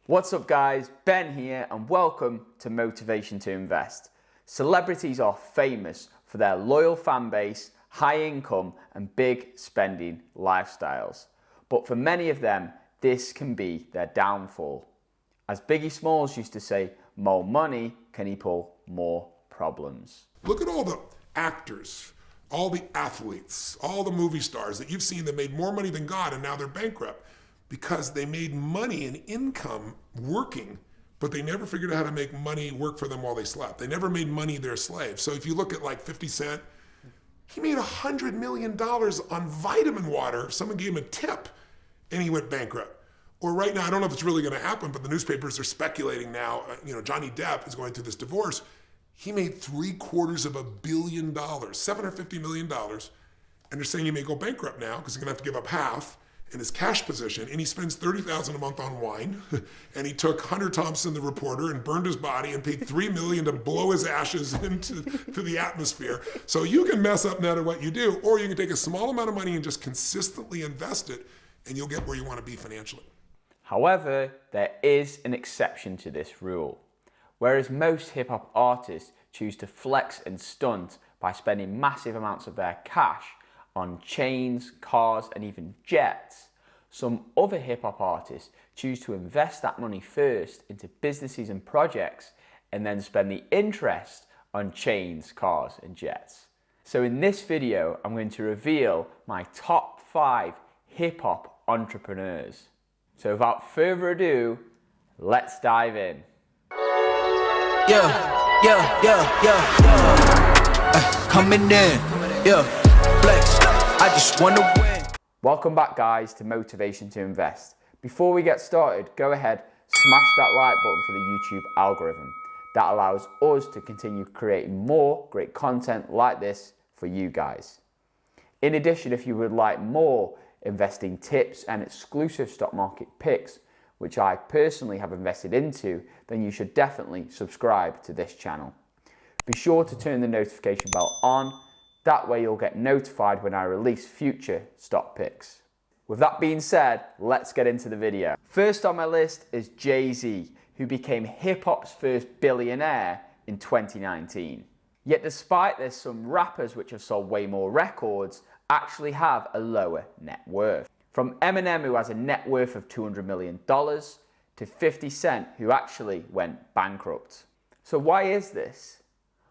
What's up guys, Ben here and welcome to Motivation to Invest. Celebrities are famous for their loyal fan base, high income and big spending lifestyles. But for many of them, this can be their downfall. As Biggie Smalls used to say, more money can equal more problems. Look at all the actors, all the athletes, all the movie stars that you've seen that made more money than God and now they're bankrupt. Because they made money and income working, but they never figured out how to make money work for them while they slept. They never made money their slave. So if you look at like 50 Cent, he made $100 million on vitamin water. Someone gave him a tip and he went bankrupt. Or right now, I don't know if it's really gonna happen, but the newspapers are speculating now, Johnny Depp is going through this divorce. He made $750 million, $750 million, and they're saying he may go bankrupt now because he's gonna have to give up half in his cash position, and he spends $30,000 a month on wine, and he took Hunter Thompson, the reporter, and burned his body and paid $3 million to blow his ashes into the atmosphere. So you can mess up no matter what you do, or you can take a small amount of money and just consistently invest it, and you'll get where you want to be financially. However, there is an exception to this rule. Whereas most hip-hop artists choose to flex and stunt by spending massive amounts of their cash on chains, cars, and even jets, some other hip-hop artists choose to invest that money first into businesses and projects and then spend the interest on chains, cars, and jets. So in this video, I'm going to reveal my top 5 hip-hop entrepreneurs. So without further ado, let's dive in. Coming in, flex. I just wanna win. Welcome back guys to Motivation to Invest. Before we get started, go ahead, smash that like button for the YouTube algorithm. That allows us to continue creating more great content like this for you guys. In addition, if you would like more investing tips and exclusive stock market picks, which I personally have invested into, then you should definitely subscribe to this channel. Be sure to turn the notification bell on. That way you'll get notified when I release future stock picks. With that being said, let's get into the video. First on my list is Jay-Z, who became hip-hop's first billionaire in 2019. Yet despite this, some rappers which have sold way more records actually have a lower net worth. From Eminem, who has a net worth of $200 million, to 50 Cent, who actually went bankrupt. So why is this?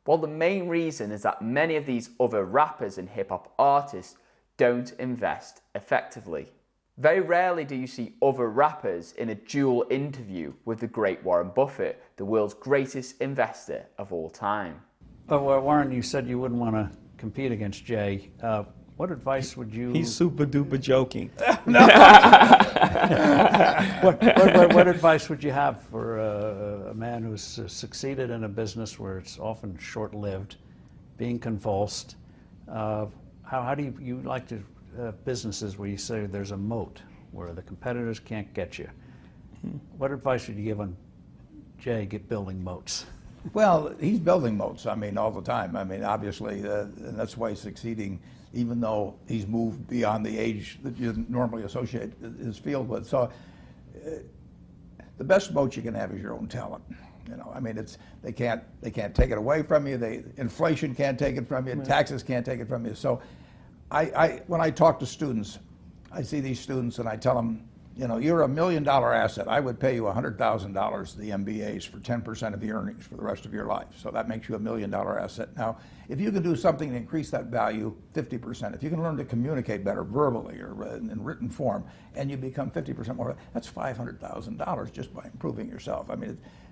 Well, the main reason is that many of these other rappers and hip-hop artists don't invest effectively. Very rarely do you see other rappers in a dual interview with the great Warren Buffett, the world's greatest investor of all time. Oh, well, Warren, you said you wouldn't want to compete against Jay. What advice would you... He's super duper joking. What advice would you have for a man who's succeeded in a business where it's often short-lived, being convulsed? How do you like to businesses where you say there's a moat, where the competitors can't get you? What advice would you give on Jay building moats? Well, he's building moats, all the time. Obviously, and that's why he's succeeding, even though he's moved beyond the age that you normally associate his field with. So the best moat you can have is your own talent. They can't take it away from you. Inflation can't take it from you. Right. Taxes can't take it from you. So when I talk to students, I see these students and I tell them, you're $1 million asset. I would pay you $100,000 the MBAs for 10% of the earnings for the rest of your life. So that makes you $1 million asset. Now, if you can do something to increase that value 50%, if you can learn to communicate better verbally or in written form, and you become 50% more, that's $500,000 just by improving yourself.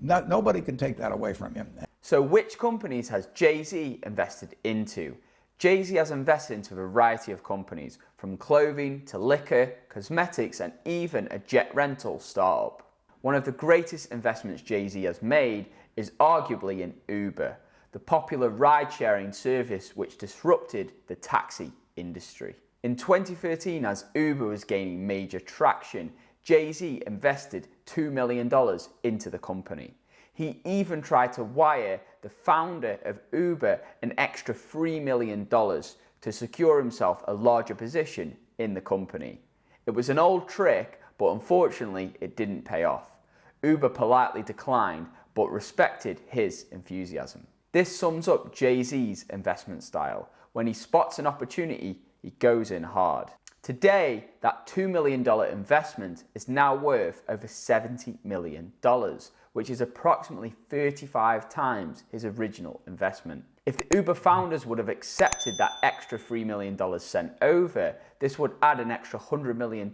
Nobody can take that away from you. So which companies has Jay-Z invested into? Jay-Z has invested into a variety of companies, from clothing to liquor, cosmetics, and even a jet rental startup. One of the greatest investments Jay-Z has made is arguably in Uber, the popular ride-sharing service which disrupted the taxi industry. In 2013, as Uber was gaining major traction, Jay-Z invested $2 million into the company. He even tried to wire the founder of Uber an extra $3 million to secure himself a larger position in the company. It was an old trick, but unfortunately it didn't pay off. Uber politely declined but respected his enthusiasm. This sums up Jay-Z's investment style. When he spots an opportunity, he goes in hard. Today, that $2 million investment is now worth over $70 million, which is approximately 35 times his original investment. If the Uber founders would have accepted that extra $3 million sent over, this would add an extra $100 million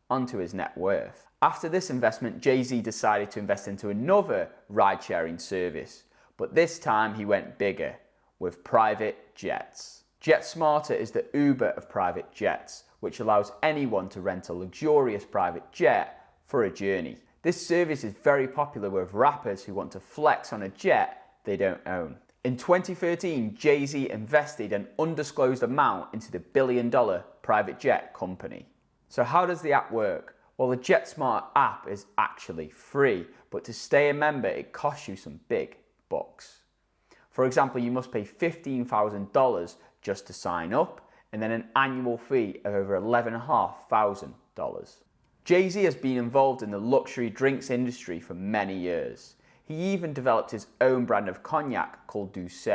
onto his net worth. After this investment, Jay-Z decided to invest into another ride-sharing service, but this time he went bigger with private jets. Jetsmart is the Uber of private jets, which allows anyone to rent a luxurious private jet for a journey. This service is very popular with rappers who want to flex on a jet they don't own. In 2013, Jay-Z invested an undisclosed amount into the billion-dollar private jet company. So how does the app work? Well, the Jetsmart app is actually free, but to stay a member, it costs you some big bucks. For example, you must pay $15,000 just to sign up, and then an annual fee of over $11,500. Jay-Z has been involved in the luxury drinks industry for many years. He even developed his own brand of cognac called Douce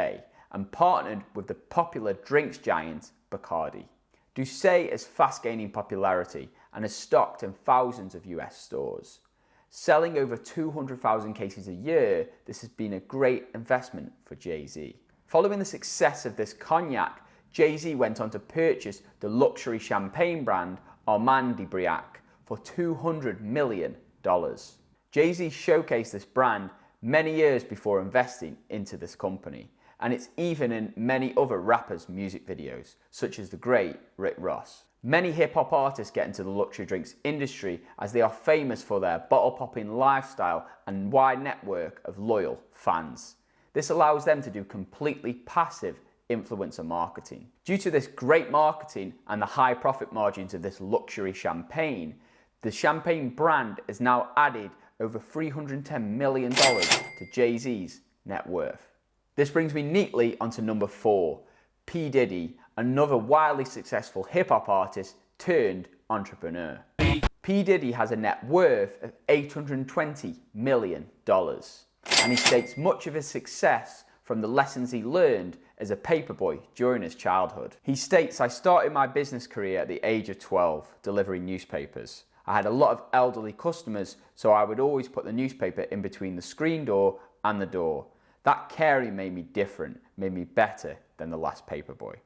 and partnered with the popular drinks giant Bacardi. Douce is fast gaining popularity and is stocked in thousands of US stores. Selling over 200,000 cases a year, this has been a great investment for Jay-Z. Following the success of this cognac, Jay-Z went on to purchase the luxury champagne brand Armand de Briac for $200 million. Jay-Z showcased this brand many years before investing into this company, and it's even in many other rappers' music videos, such as the great Rick Ross. Many hip-hop artists get into the luxury drinks industry as they are famous for their bottle-popping lifestyle and wide network of loyal fans. This allows them to do completely passive influencer marketing. Due to this great marketing and the high profit margins of this luxury champagne, the champagne brand has now added over $310 million to Jay-Z's net worth. This brings me neatly onto number 4, P. Diddy, another wildly successful hip-hop artist turned entrepreneur. P. Diddy has a net worth of $820 million, and he states much of his success from the lessons he learned as a paperboy during his childhood. He states, "I started my business career at the age of 12, delivering newspapers. I had a lot of elderly customers, so I would always put the newspaper in between the screen door and the door. That caring made me different, made me better than the last paperboy."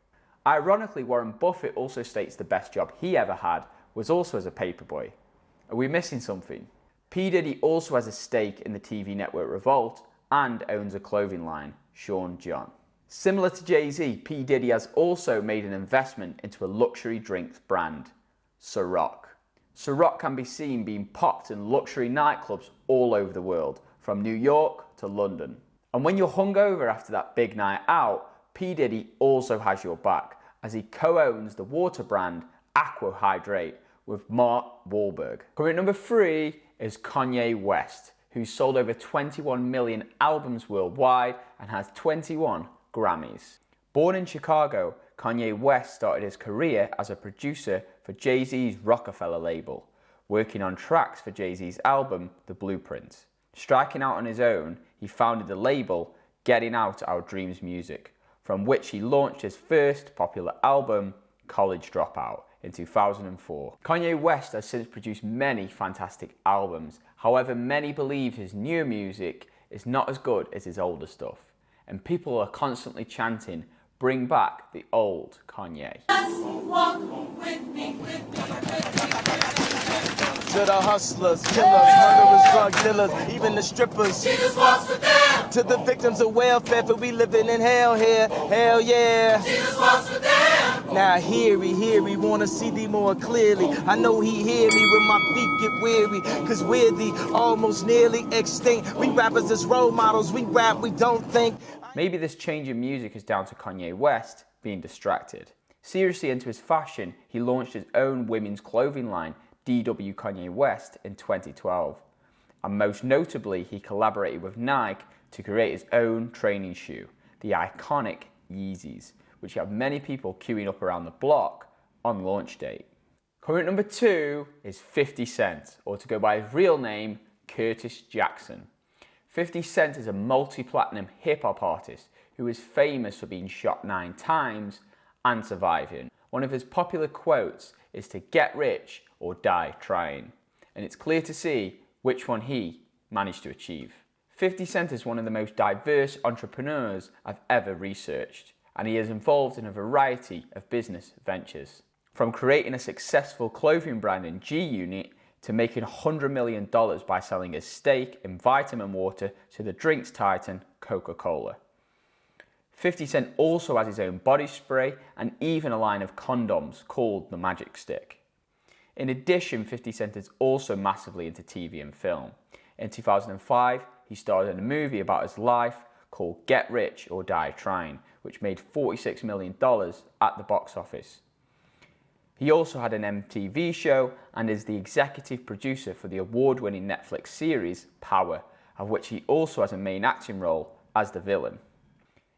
Ironically, Warren Buffett also states the best job he ever had was also as a paperboy. Are we missing something? P. Diddy also has a stake in the TV network Revolt and owns a clothing line, Sean John. Similar to Jay-Z, P. Diddy has also made an investment into a luxury drinks brand, Ciroc. Ciroc can be seen being popped in luxury nightclubs all over the world, from New York to London. And when you're hungover after that big night out, P. Diddy also has your back, as he co-owns the water brand Aqua Hydrate with Mark Wahlberg. Coming at number 3 is Kanye West, who's sold over 21 million albums worldwide and has 21 Grammys. Born in Chicago, Kanye West started his career as a producer for Jay-Z's Rockefeller label, working on tracks for Jay-Z's album, The Blueprint. Striking out on his own, he founded the label Getting Out Our Dreams Music, from which he launched his first popular album, College Dropout, in 2004. Kanye West has since produced many fantastic albums. However, many believe his new music is not as good as his older stuff, and people are constantly chanting, "Bring back the old Kanye." To the hustlers, killers, murderers, drug dealers, even the strippers. She just walks with them. To the victims of welfare, for we living in hell here. Hell yeah. She just walks with them. Now hear we wanna see thee more clearly. I know he hear me when my feet get weary, cause we're the almost nearly extinct. We rappers as role models, we rap, we don't think. Maybe this change in music is down to Kanye West being distracted. Seriously into his fashion, he launched his own women's clothing line, DW Kanye West, in 2012. And most notably, he collaborated with Nike to create his own training shoe, the iconic Yeezys, which have many people queuing up around the block on launch date. Coming at number 2 is 50 Cent, or to go by his real name, Curtis Jackson. 50 Cent is a multi-platinum hip-hop artist who is famous for being shot 9 times and surviving. One of his popular quotes is to get rich or die trying, and it's clear to see which one he managed to achieve. 50 Cent is one of the most diverse entrepreneurs I've ever researched, and he is involved in a variety of business ventures. From creating a successful clothing brand in G-Unit to making $100 million by selling his stake in vitamin water to the drinks titan Coca-Cola. 50 Cent also has his own body spray and even a line of condoms called the Magic Stick. In addition, 50 Cent is also massively into TV and film. In 2005, he starred in a movie about his life called Get Rich or Die Trying, which made $46 million at the box office. He also had an MTV show and is the executive producer for the award-winning Netflix series Power, of which he also has a main acting role as the villain.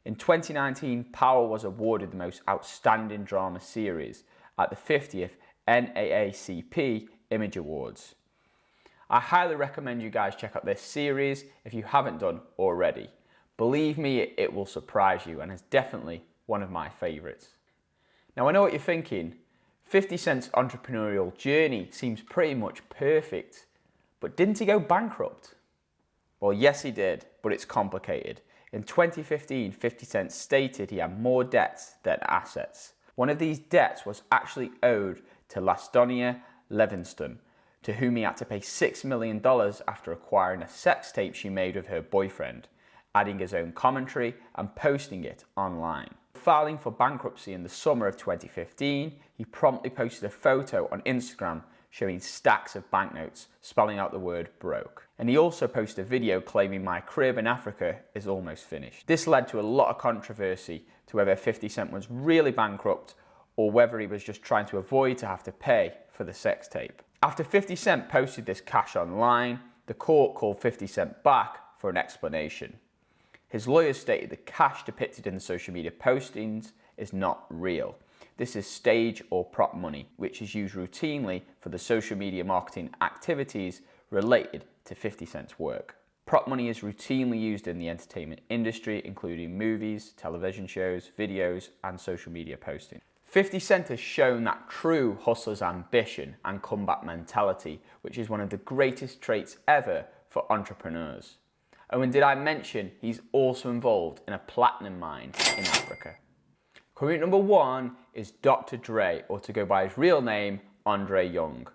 In 2019, Power was awarded the most outstanding drama series at the 50th NAACP Image Awards. I highly recommend you guys check out this series if you haven't done already. Believe me, it will surprise you and is definitely one of my favourites. Now I know what you're thinking. 50 Cent's entrepreneurial journey seems pretty much perfect, but didn't he go bankrupt? Well, yes he did, but it's complicated. In 2015, 50 Cent stated he had more debts than assets. One of these debts was actually owed to Lastonia Levinston, to whom he had to pay $6 million after acquiring a sex tape she made with her boyfriend, adding his own commentary and posting it online. Filing for bankruptcy in the summer of 2015, he promptly posted a photo on Instagram showing stacks of banknotes, spelling out the word broke. And he also posted a video claiming my crib in Africa is almost finished. This led to a lot of controversy to whether 50 Cent was really bankrupt or whether he was just trying to avoid to have to pay for the sex tape. After 50 Cent posted this cash online, the court called 50 Cent back for an explanation. His lawyers stated the cash depicted in the social media postings is not real. This is stage or prop money, which is used routinely for the social media marketing activities related to 50 Cent's work. Prop money is routinely used in the entertainment industry, including movies, television shows, videos, and social media posting. 50 Cent has shown that true hustler's ambition and comeback mentality, which is one of the greatest traits ever for entrepreneurs. Oh, and did I mention he's also involved in a platinum mine in Africa? Current number 1 is Dr. Dre, or to go by his real name, Andre Young.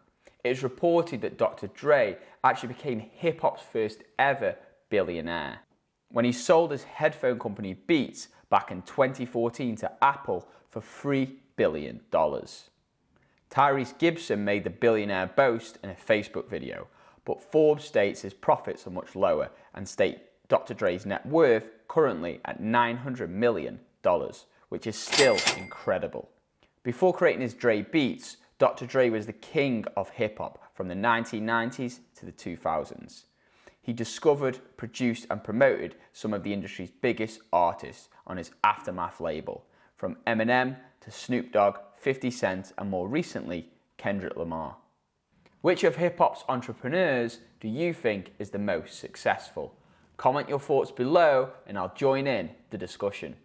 It is reported that Dr. Dre actually became hip-hop's first ever billionaire when he sold his headphone company Beats back in 2014 to Apple for $3 billion. Tyrese Gibson made the billionaire boast in a Facebook video, but Forbes states his profits are much lower and state Dr. Dre's net worth currently at $900 million, which is still incredible. Before creating his Dre Beats, Dr. Dre was the king of hip-hop from the 1990s to the 2000s. He discovered, produced and promoted some of the industry's biggest artists on his Aftermath label, from Eminem to Snoop Dogg, 50 Cent and more recently, Kendrick Lamar. Which of hip-hop's entrepreneurs do you think is the most successful? Comment your thoughts below and I'll join in the discussion.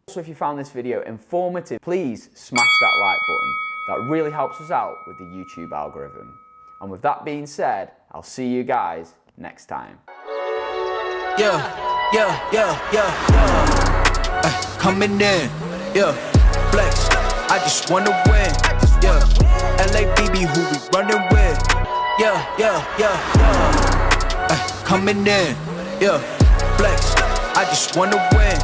Also, if you found this video informative, please smash that like button. That really helps us out with the YouTube algorithm. And with that being said, I'll see you guys next time. Coming in, flex, I just wanna win, LABB who we running with, coming in, flex, I just wanna win,